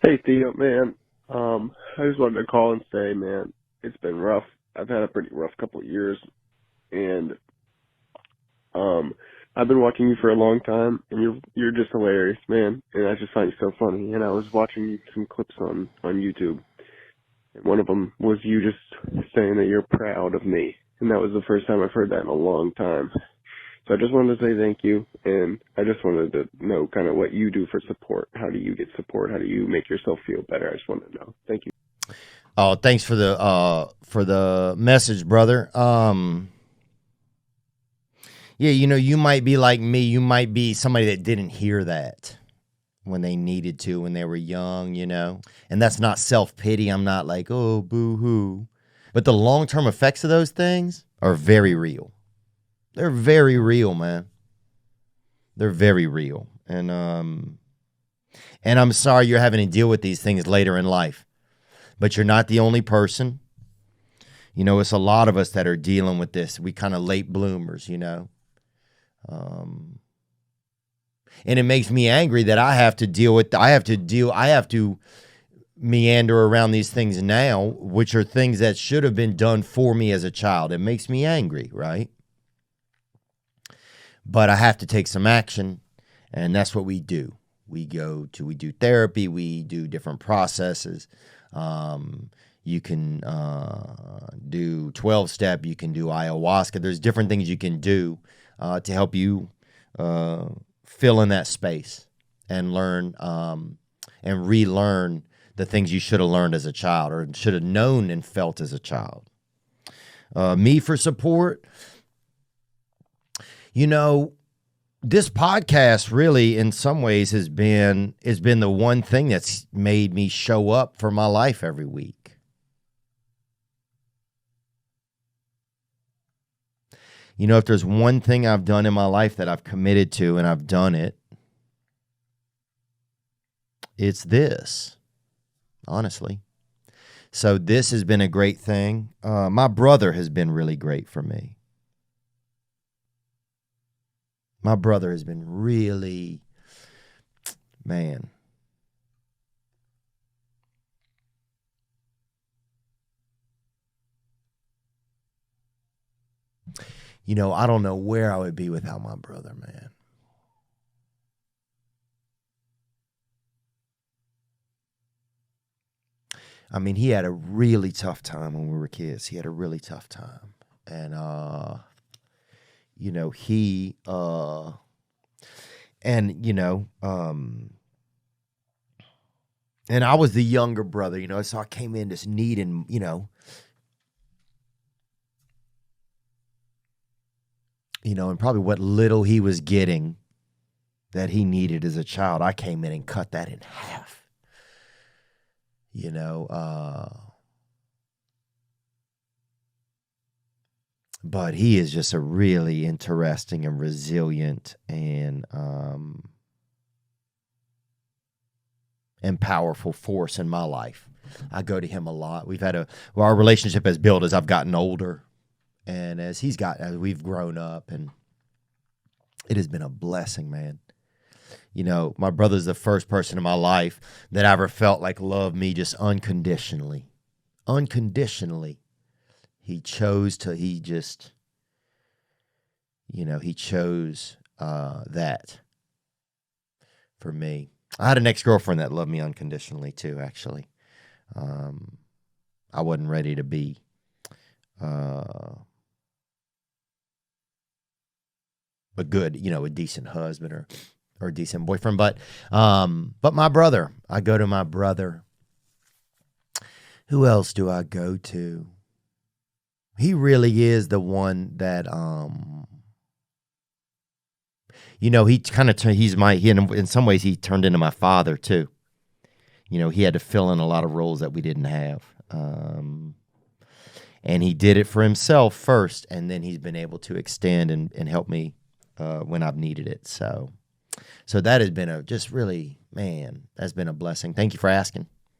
Hey Theo, man. I just wanted to call and say, man, it's been rough. I've had a pretty rough couple of years, and um, I've been watching you for a long time, and you're just hilarious, man. And I just find you so funny. And I was watching some clips on YouTube, and one of them was you just saying that you're proud of me, and that was the first time I've heard that in a long time. So I just wanted to say thank you, and I just wanted to know kind of what you do for support. How do you get support? How do you make yourself feel better? I just wanted to know. Thank you. Oh, thanks for the message, brother. Yeah, you might be like me. You might be somebody that didn't hear that when they needed to, when they were young. And that's not self-pity. I'm not like, oh, boo-hoo. But the long-term effects of those things are very real. They're very real, man. They're very real. And I'm sorry you're having to deal with these things later in life. But you're not the only person. It's a lot of us that are dealing with this. We kind of late bloomers. And it makes me angry that I have to meander around these things now, which are things that should have been done for me as a child. It makes me angry, right? But I have to take some action, and that's what we do. We do therapy, we do different processes. You can do 12-step, you can do ayahuasca. There's different things you can do to help you fill in that space and learn and relearn the things you should have learned as a child or should have known and felt as a child. Me for support, this podcast really in some ways has been the one thing that's made me show up for my life every week. If there's one thing I've done in my life that I've committed to and I've done it, it's this, honestly. So this has been a great thing. My brother has been really great for me. My brother has been really, man. I don't know where I would be without my brother, man. I mean, he had a really tough time when we were kids. He had a really tough time. And, he, and I was the younger brother, so I came in just needing, and probably what little he was getting that he needed as a child, I came in and cut that in half. But he is just a really interesting and resilient and powerful force in my life. I go to him a lot. Our relationship has built as I've gotten older and as we've grown up, and it has been a blessing, man. My brother's the first person in my life that I ever felt like loved me just unconditionally. Unconditionally. He chose that. For me. I had an ex-girlfriend that loved me unconditionally too, actually. I wasn't ready to be a good, a decent husband or a decent boyfriend. But my brother, I go to my brother. Who else do I go to? He really is the one that, he kind of in some ways he turned into my father too. He had to fill in a lot of roles that we didn't have. And he did it for himself first, and then he's been able to extend and help me when I've needed it. So that has been that's been a blessing. Thank you for asking.